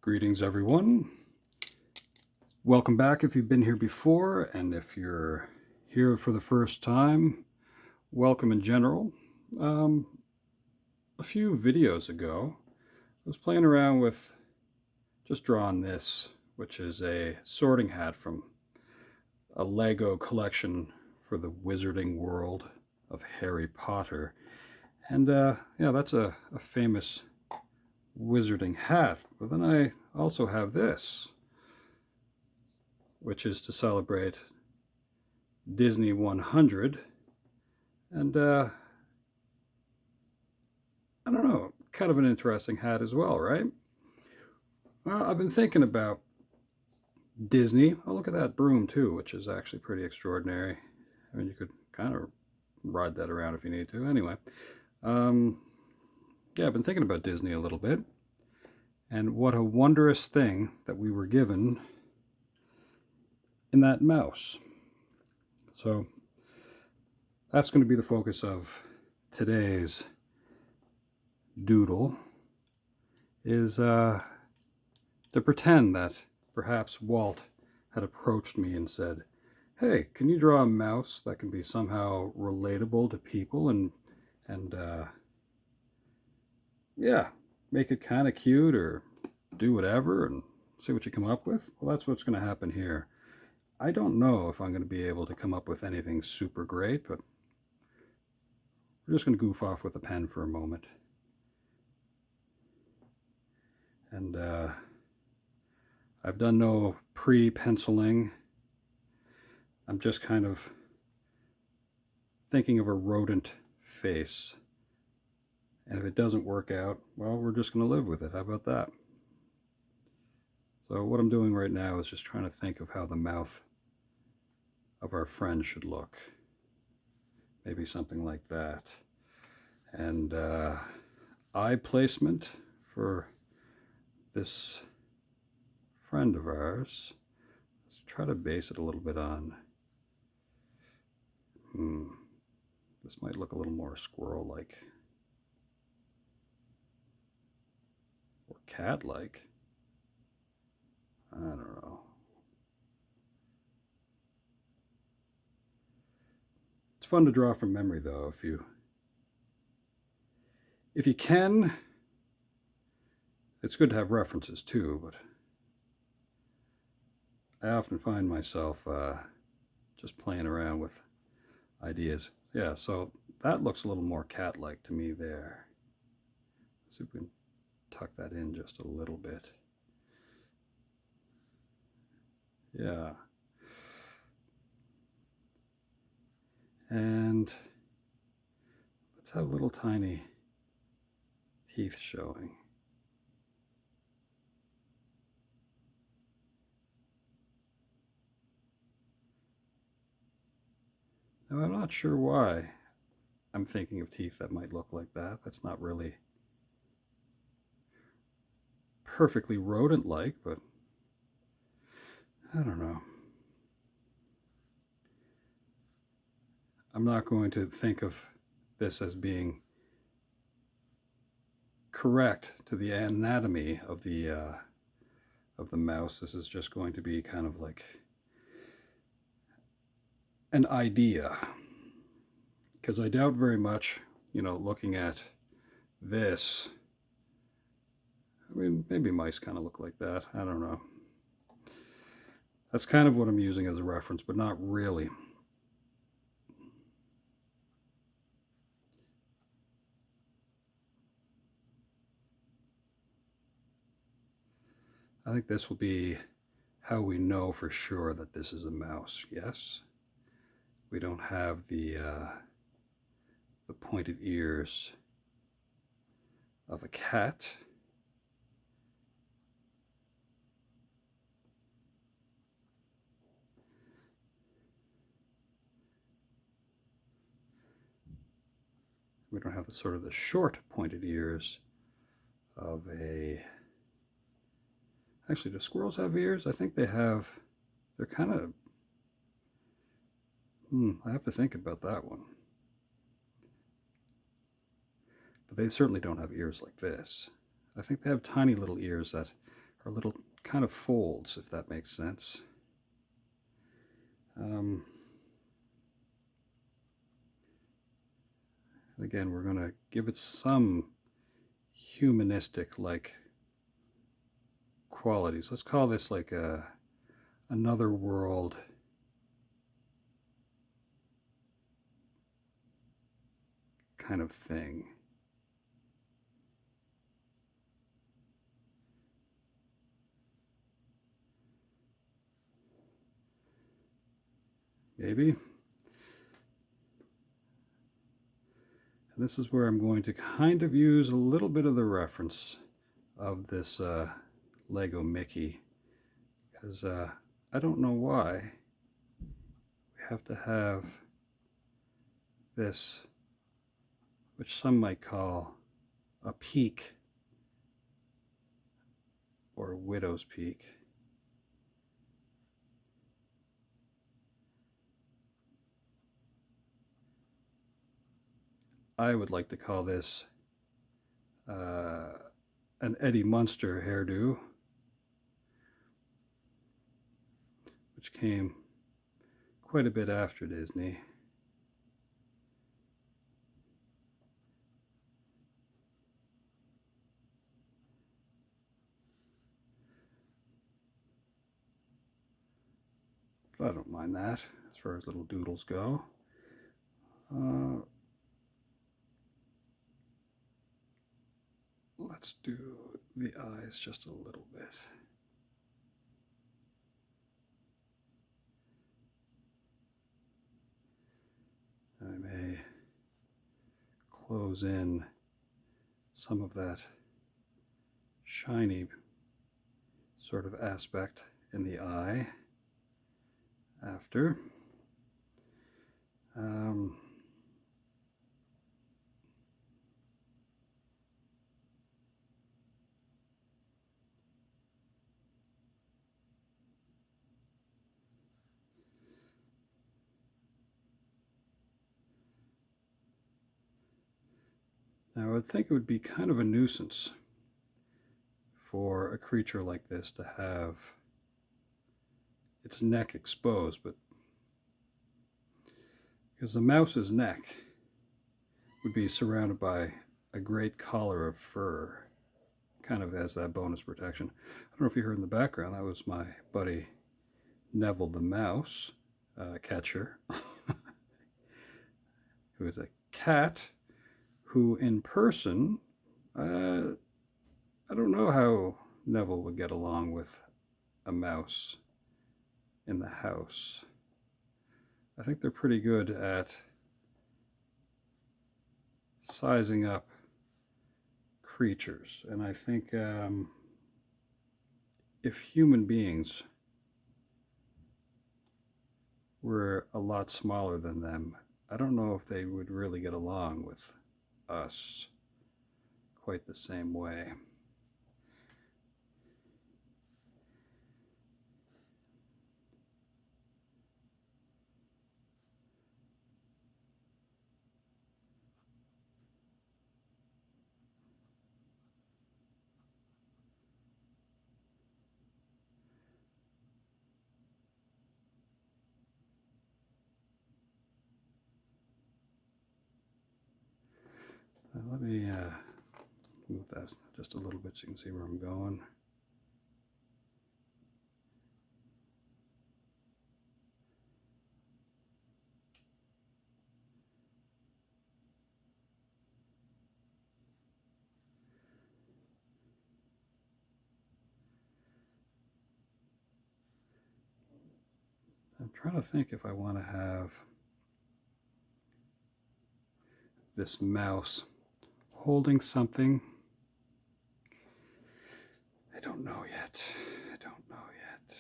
Greetings, everyone. Welcome back if you've been here before, and if you're here for the first time, welcome in general. A few videos ago, I was playing around with just drawing this, which is a sorting hat from a Lego collection for the Wizarding World of Harry Potter. And yeah, that's a famous wizarding hat. But then I also have this, which is to celebrate Disney 100. And I don't know, kind of an interesting hat as well, right? Well, I've been thinking about Disney. Oh, look at that broom too, which is actually pretty extraordinary. I mean, you could kind of ride that around if you need to. Anyway, yeah, I've been thinking about Disney a little bit, and what a wondrous thing that we were given in that mouse. So that's going to be the focus of today's doodle, is to pretend that perhaps Walt had approached me and said, hey, can you draw a mouse that can be somehow relatable to people and yeah, make it kind of cute or do whatever and see what you come up with? Well, that's what's going to happen here. I don't know if I'm going to be able to come up with anything super great, but we're just going to goof off with a pen for a moment. And I've done no pre-penciling. I'm just kind of thinking of a rodent face. And if it doesn't work out, well, we're just going to live with it. How about that? So what I'm doing right now is just trying to think of how the mouth of our friend should look. Maybe something like that. And eye placement for this friend of ours. Let's try to base it a little bit on. This might look a little more squirrel-like. Or cat-like. I don't know. It's fun to draw from memory, though, if you can. It's good to have references too, but I often find myself just playing around with ideas. Yeah, so that looks a little more cat-like to me there. Let's see if we can tuck that in just a little bit. Yeah. And let's have little tiny teeth showing. Now, I'm not sure why I'm thinking of teeth that might look like that. That's not really perfectly rodent-like, but I don't know. I'm not going to think of this as being correct to the anatomy of the mouse. This is just going to be kind of like an idea, because I doubt very much, looking at this. I mean, maybe mice kind of look like that. I don't know. That's kind of what I'm using as a reference, but not really. I think this will be how we know for sure that this is a mouse. Yes, we don't have the pointed ears of a cat. We don't have the sort of the short pointed ears of a... Actually, do squirrels have ears? I think they have. They're kind of... I have to think about that one. But they certainly don't have ears like this. I think they have tiny little ears that are little kind of folds, if that makes sense. And again, we're going to give it some humanistic-like qualities. Let's call this like another world kind of thing. Maybe. And this is where I'm going to kind of use a little bit of the reference of this Lego Mickey, because I don't know why we have to have this, which some might call a peak or a widow's peak. I would like to call this an Eddie Munster hairdo, which came quite a bit after Disney. But I don't mind that as far as little doodles go. Let's do the eyes just a little bit. I may close in some of that shiny sort of aspect in the eye after. Now, I would think it would be kind of a nuisance for a creature like this to have its neck exposed, but because the mouse's neck would be surrounded by a great collar of fur, kind of as that bonus protection. I don't know if you heard in the background, that was my buddy Neville the mouse catcher, who is a cat who in person, I don't know how Neville would get along with a mouse in the house. I think they're pretty good at sizing up creatures, and I think if human beings were a lot smaller than them, I don't know if they would really get along with us quite the same way. Let me move that just a little bit so you can see where I'm going. I'm trying to think if I want to have this mouse holding something. I don't know yet. I don't know yet.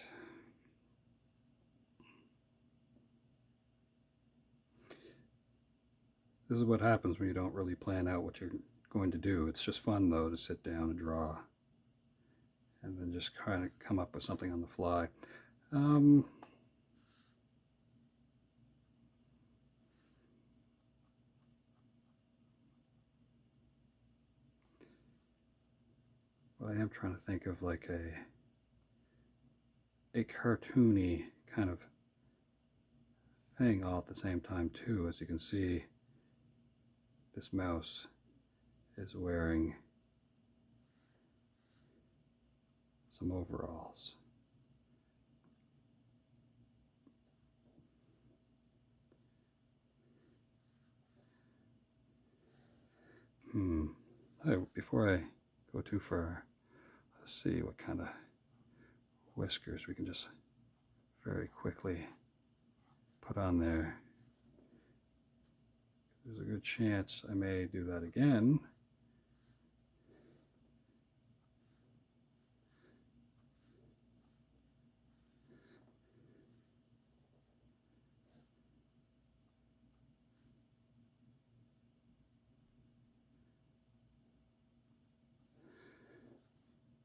This is what happens when you don't really plan out what you're going to do. It's just fun, though, to sit down and draw and then just kind of come up with something on the fly. What I am trying to think of like a cartoony kind of thing all at the same time too. As you can see, this mouse is wearing some overalls. Oh, before I go too far, let's see what kind of whiskers we can just very quickly put on there. There's a good chance I may do that again.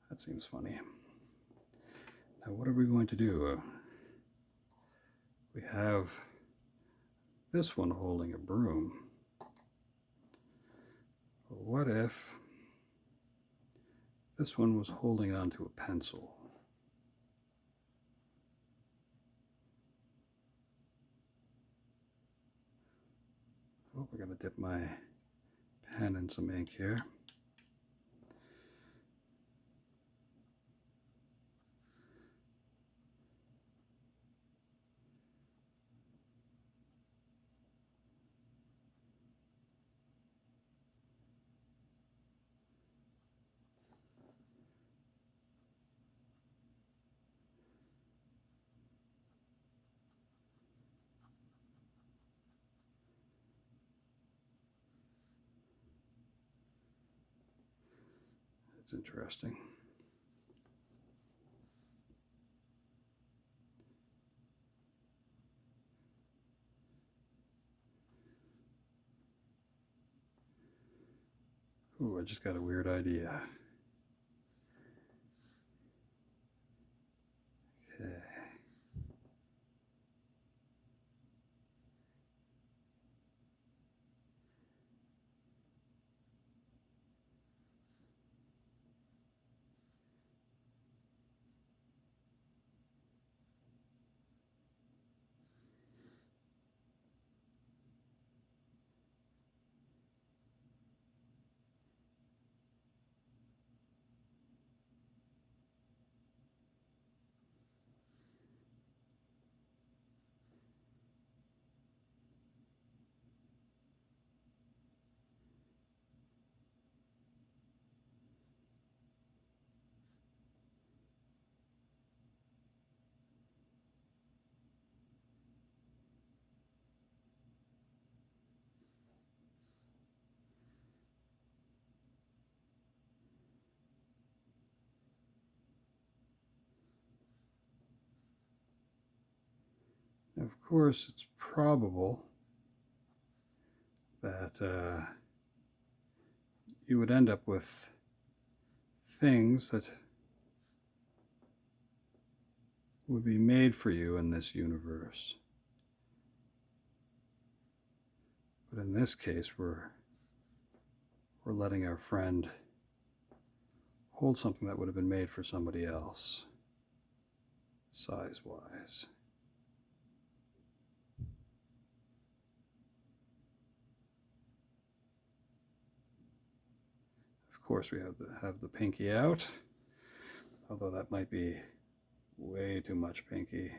That seems funny. Now what are we going to do? We have this one holding a broom. What if this one was holding onto a pencil? Oh, we're going to dip my pen in some ink here. It's interesting. Ooh, I just got a weird idea. Okay. Of course, it's probable that you would end up with things that would be made for you in this universe. But in this case, we're letting our friend hold something that would have been made for somebody else, size-wise. Of course, we have the pinky out, although that might be way too much pinky.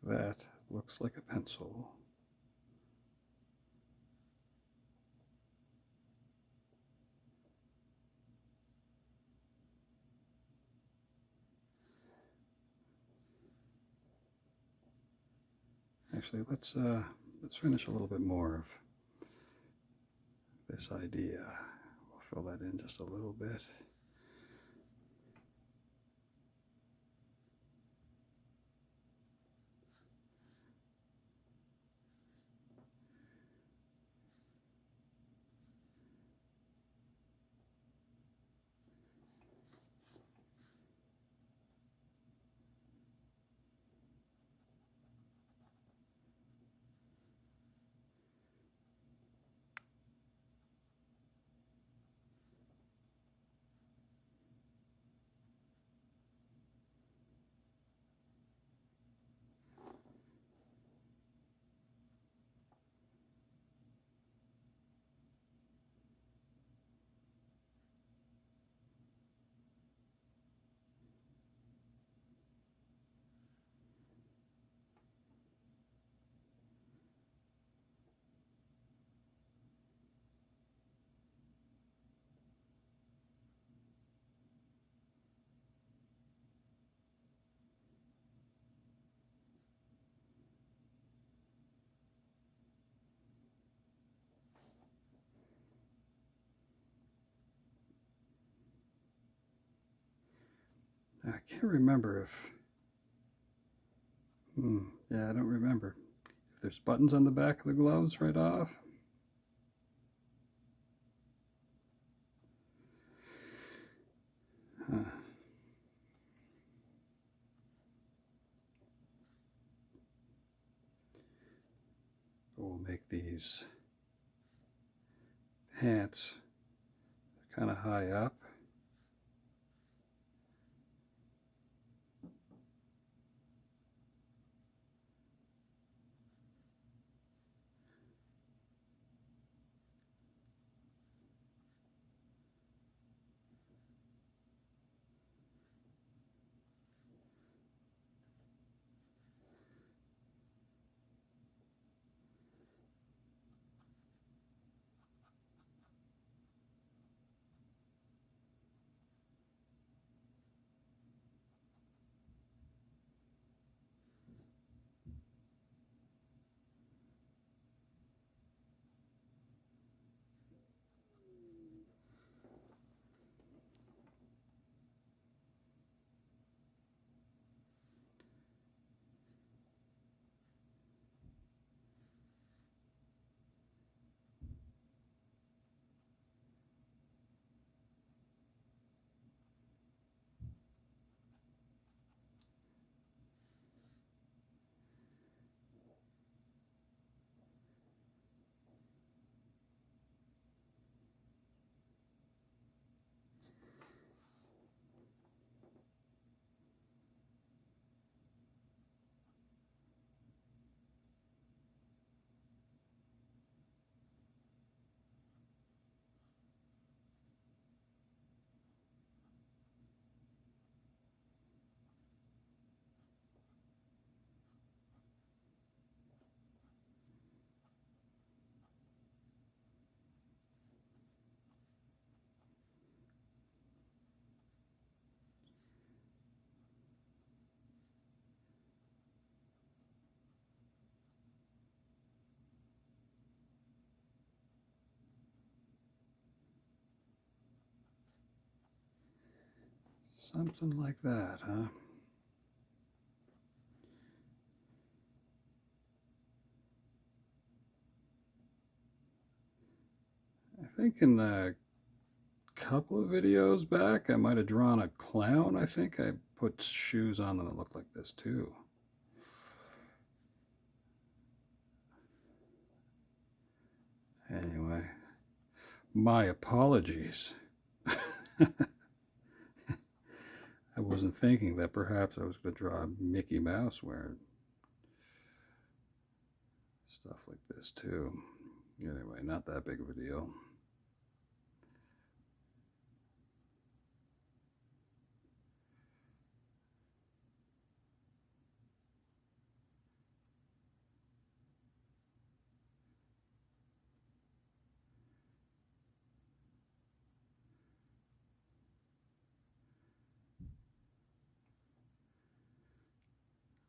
That looks like a pencil. Actually, let's finish a little bit more of this idea. We'll fill that in just a little bit. I can't remember if, yeah, I don't remember if there's buttons on the back of the gloves right off. Huh. We'll make these pants kind of high up. Something like that, huh? I think in a couple of videos back, I might have drawn a clown. I think I put shoes on them that look like this too. Anyway, my apologies. I wasn't thinking that perhaps I was going to draw a Mickey Mouse wearing stuff like this too. Anyway, not that big of a deal.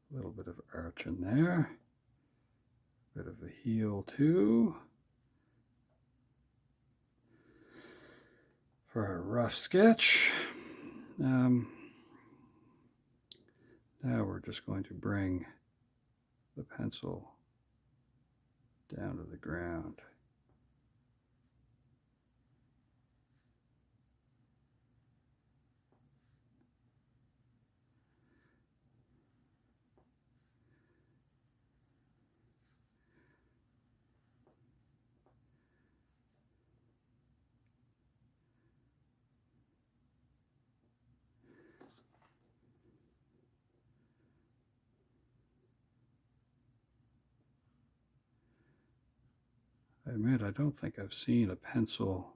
A little bit of arch in there. Bit of a heel too. For a rough sketch. Now we're just going to bring the pencil down to the ground. I admit, I don't think I've seen a pencil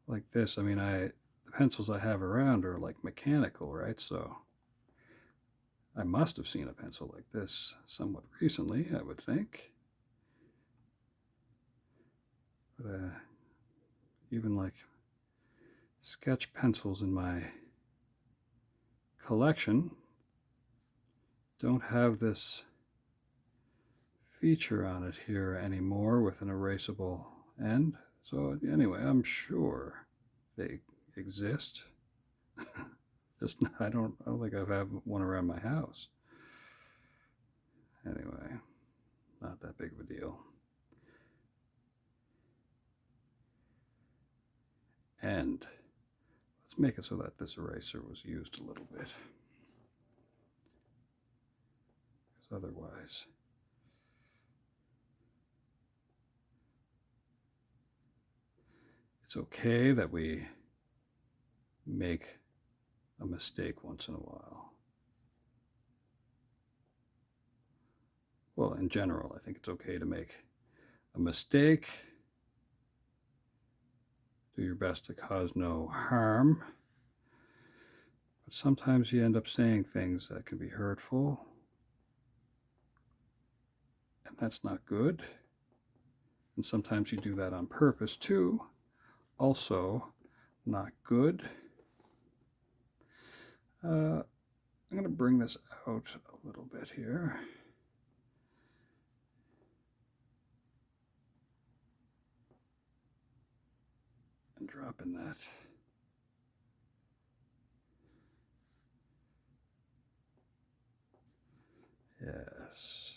like this. I mean, the pencils I have around are like mechanical, right? So I must have seen a pencil like this somewhat recently, I would think. But even like sketch pencils in my collection don't have this feature on it here anymore with an erasable end. So anyway, I'm sure they exist. Just I don't think I've had one around my house. Anyway, not that big of a deal. And let's make it so that this eraser was used a little bit. Because otherwise, it's okay that we make a mistake once in a while. Well, in general, I think it's okay to make a mistake. Do your best to cause no harm. But sometimes you end up saying things that can be hurtful. And that's not good. And sometimes you do that on purpose too. Also not good. I'm going to bring this out a little bit here. And drop in that. Yes.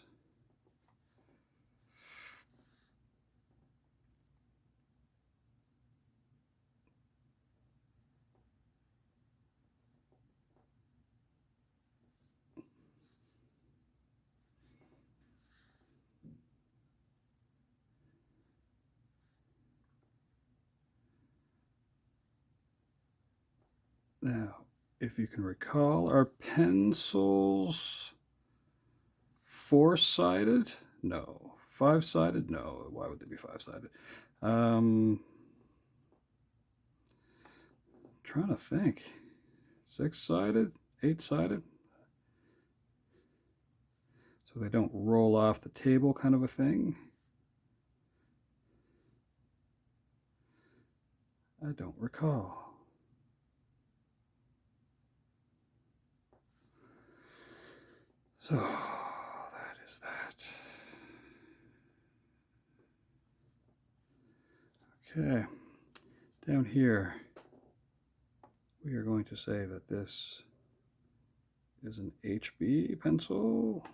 Now, if you can recall, are pencils four-sided? No. Five-sided? No. Why would they be five-sided? Trying to think. Six-sided? Eight-sided? So they don't roll off the table kind of a thing? I don't recall. So that is that. Okay, down here we are going to say that this is an HB pencil.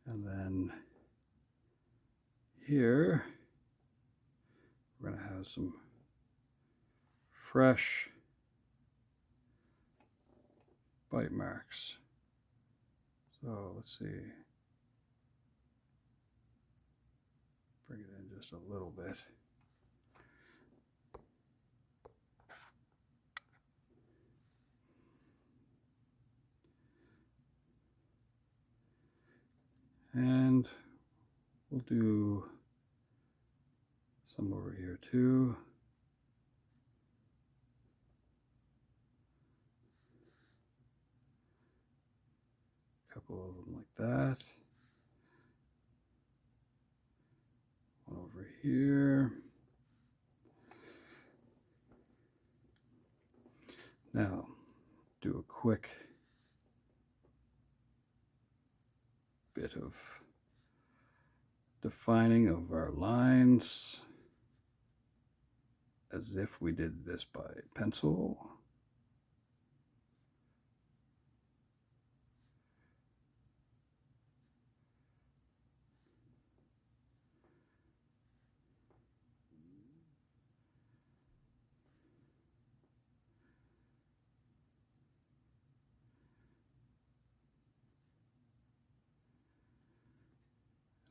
And then here we're going to have some fresh bite marks. So let's see. Bring it in just a little bit. And we'll do some over here too. A couple of them like that. One over here. Now, do a quick bit of defining of our lines as if we did this by pencil.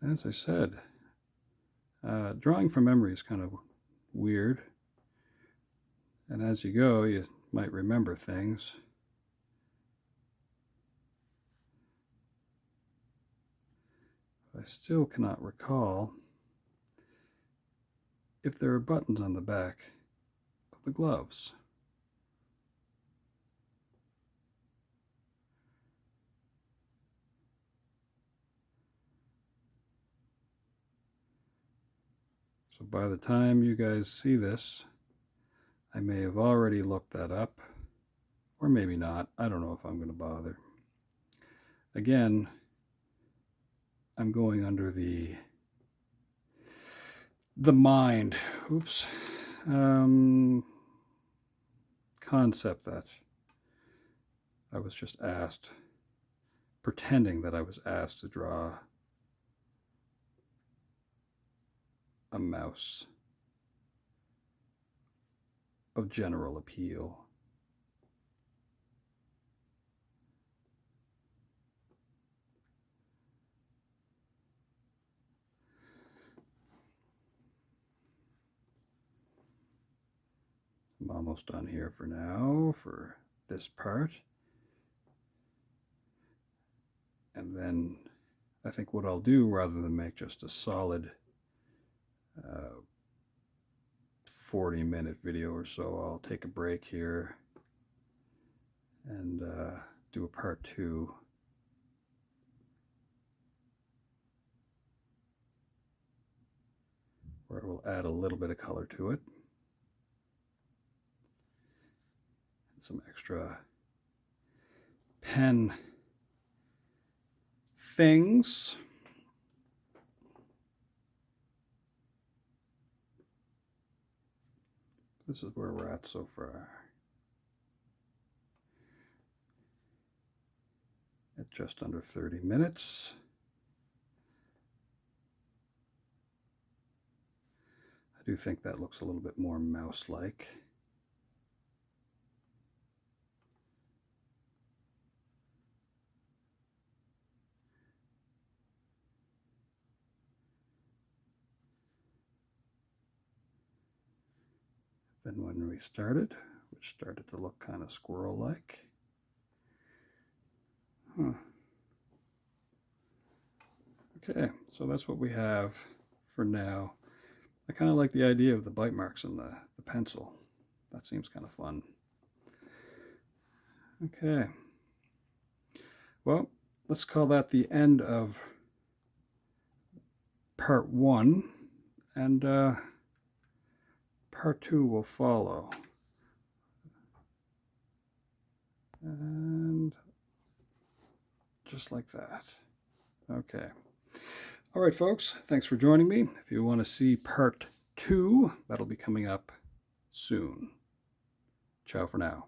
As I said, drawing from memory is kind of weird. And as you go, you might remember things. I still cannot recall if there are buttons on the back of the gloves. So by the time you guys see this, I may have already looked that up, or maybe not. I don't know if I'm going to bother. Again, I'm going under the mind, concept that I was just asked, pretending that I was asked to draw a mouse of general appeal. I'm almost done here for now for this part. And then I think what I'll do, rather than make just a solid 40-minute video or so, I'll take a break here and do a part 2. Where I will add a little bit of color to it. Some extra pen things. This is where we're at so far. At just under 30 minutes. I do think that looks a little bit more mouse-like. Than when we started, which started to look kind of squirrel-like. Okay, so that's what we have for now. I kind of like the idea of the bite marks in the pencil. That seems kind of fun. Okay. Well, let's call that the end of part 1, and part 2 will follow. And just like that. Okay. All right, folks, thanks for joining me. If you want to see part 2, that'll be coming up soon. Ciao for now.